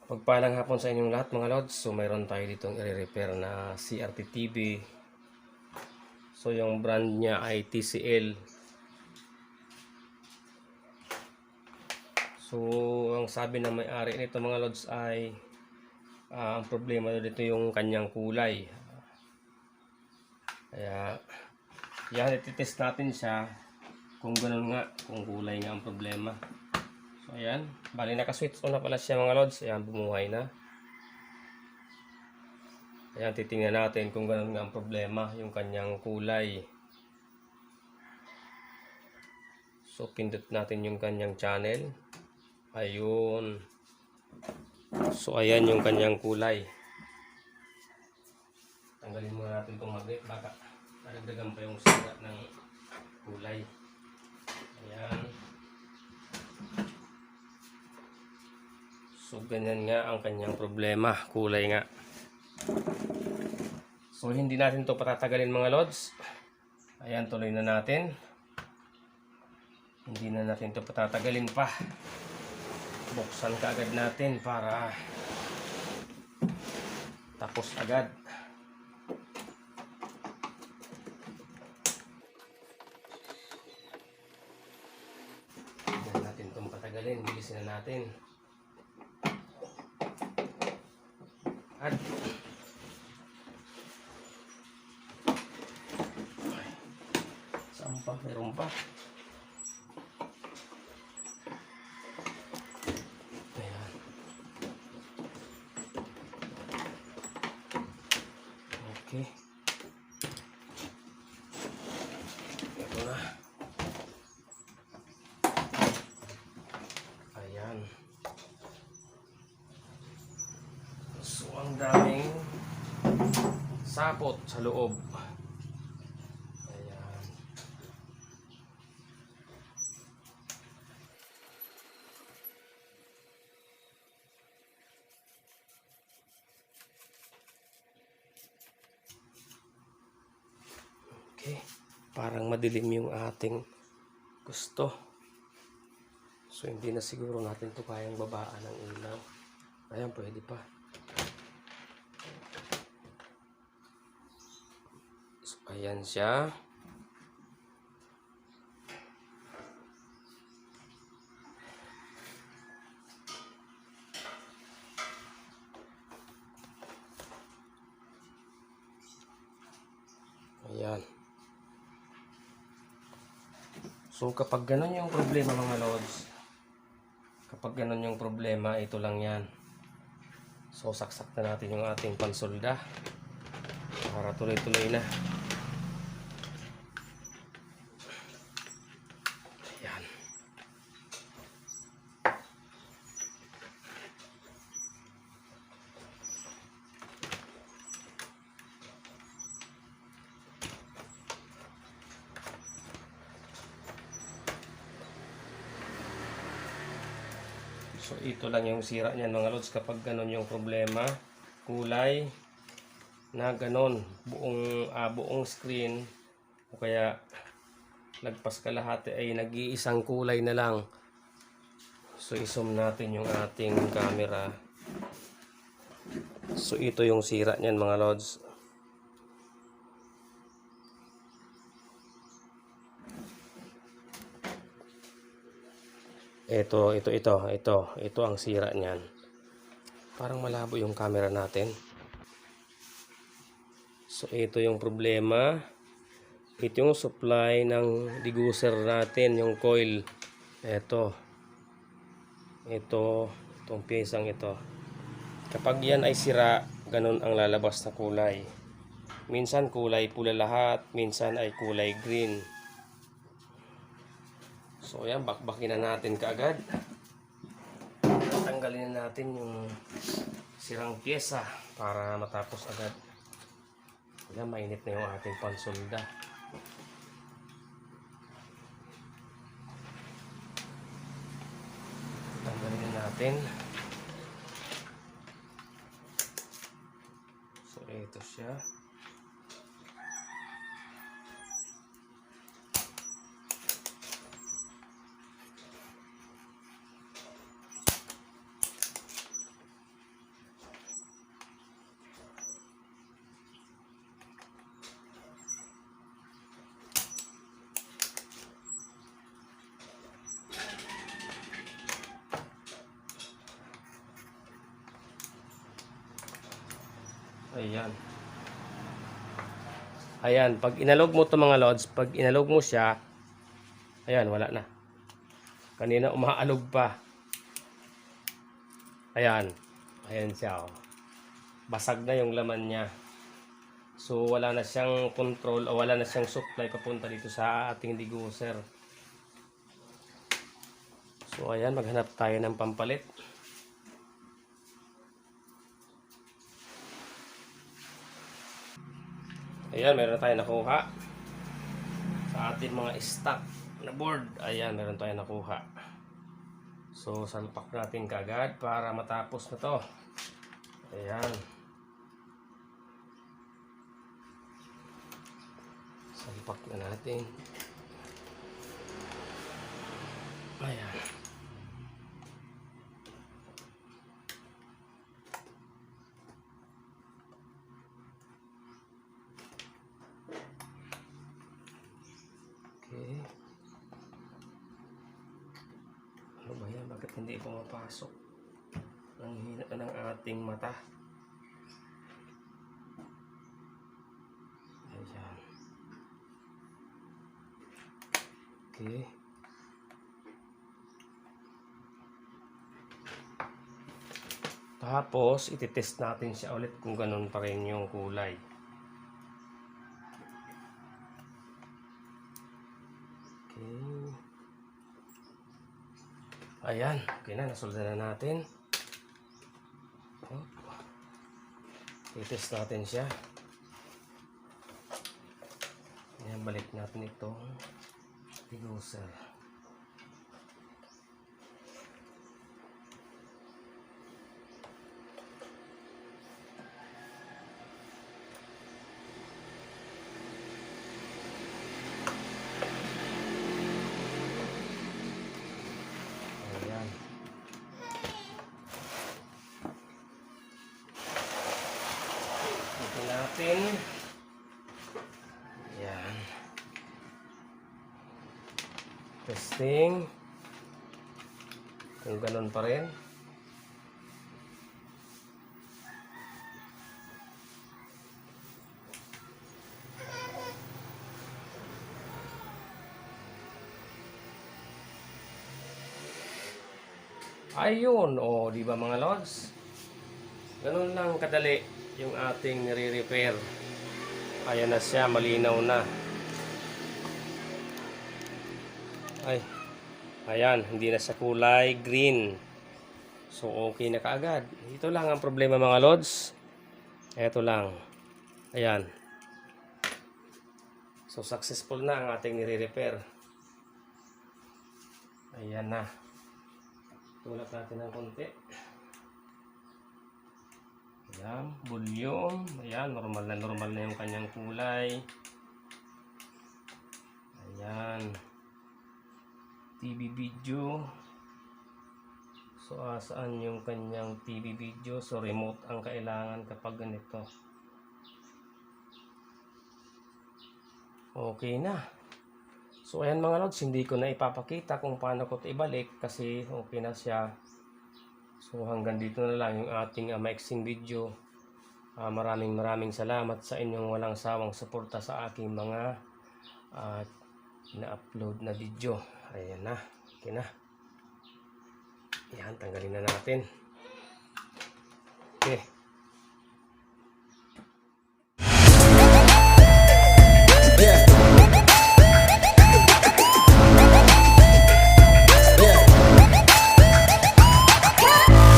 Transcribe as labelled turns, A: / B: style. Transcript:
A: Pagpalang hapon sa inyong lahat mga lods. So mayroon tayo ditong i-repair na CRT TV. So yung brand niya ay TCL. So ang sabi ng may-ari nito mga lods ay ang problema dito yung kanyang kulay. Kaya yan, ititest natin siya kung ganun nga, kung kulay nga ang problema. So ayan, bali naka-switch on na pala siya mga lods. Ayan, bumuhay na. Ayan, titingnan natin kung ganun nga ang problema, yung kanyang kulay. So pindot natin yung kanyang channel. Ayun. So ayan yung kanyang kulay. Tanggalin muna natin itong magnet, baka naragdagan pa yung sira ng kulay. Ayan. So ganyan nga ang kanyang problema, kulay nga. So hindi natin to patatagalin mga lods. Ayan, tuloy na natin. Hindi na natin to patatagalin pa. Buksan ka agad natin para tapos agad. Hindi natin itong patagalin. Bilisin na natin. At saan pa? Meron pa. Ayan. Okay. Ito na. Ayan. So ang daming sapot sa loob. Ayan. Okay. Parang madilim yung ating gusto. So hindi na siguro natin to kayang babaan ng ilaw. Ayan, pwede pa. So ayan siya. Ayan. So kapag ganun yung problema mga lods, kapag ganun yung problema, ito lang yan. So saksak na natin yung ating pansolda para tuloy-tuloy na. Ayan. So ito lang yung sira niyan mga lods kapag ganun yung problema. Kulay na ganun, buong screen o kaya lagpas kalahati ay nag-iisang kulay na lang. So i-zoom natin yung ating camera. So ito yung sira niyan mga lods. Ito ang sira niyan. Parang malabo yung camera natin. So ito yung problema. Ito yung supply ng degausser natin, yung coil. Itong piyesang ito. Kapag yan ay sira, ganun ang lalabas na kulay. Minsan kulay pula lahat, minsan ay kulay green. So yan, bakbakin na natin kaagad. Tanggalin na natin yung sirang pyesa para matapos agad. Yan, mainit na yung ating pansolda. Tanggalin na natin. So ito siya. Ayan. Ayan, pag inalog mo to mga lods, pag inalog mo siya, ayan, wala na. Kanina umaalog pa. Ayan. Ayan siya, oh. Basag na yung laman niya. So, wala na siyang control o wala na siyang supply papunta dito sa ating degosser. So, ayan, maghanap tayo ng pampalit. Ayan, meron tayo nakuha sa ating mga stock na board. Ayan, meron tayo nakuha. So, salpak natin kagad para matapos na to. Ayan. Salpak na natin. Ayan. Okay. Ano ba yan? Bakit hindi pumapasok? Ang hina ng ating mata. Ayan. Okay. Tapos, ititest natin siya ulit kung ganun pa rin yung kulay. Okay. Ayan. Okay na. Nasolda na natin. Itest natin siya. Ayan. Balik natin itong degosser. Natin. Ayan. Testing. Kung ganun pa rin. Ayun, oh, di ba mga lods? Ganun lang kadali yung ating nire-repair. Ayan na siya, malinaw na. Ay, ayan, hindi na sa kulay green. So, okay na kaagad. Ito lang ang problema mga lods. Ito lang. Ayan. So, successful na ang ating nire-repair. Ayan na. Tulak natin ng konti. Ayan, volume. Ayan, normal na yung kanyang kulay. Ayan. TV video. So, saan yung kanyang TV video? So, remote ang kailangan kapag ganito. Okay na. So, ayan mga lods, hindi ko na ipapakita kung paano ko ito ibalik kasi okay na siya. So, hanggang dito na lang yung ating maiksing video. Maraming salamat sa inyong walang sawang suporta sa aking mga na-upload na video. Ayan na. Okay na. Ayan, tanggalin na natin. Okay.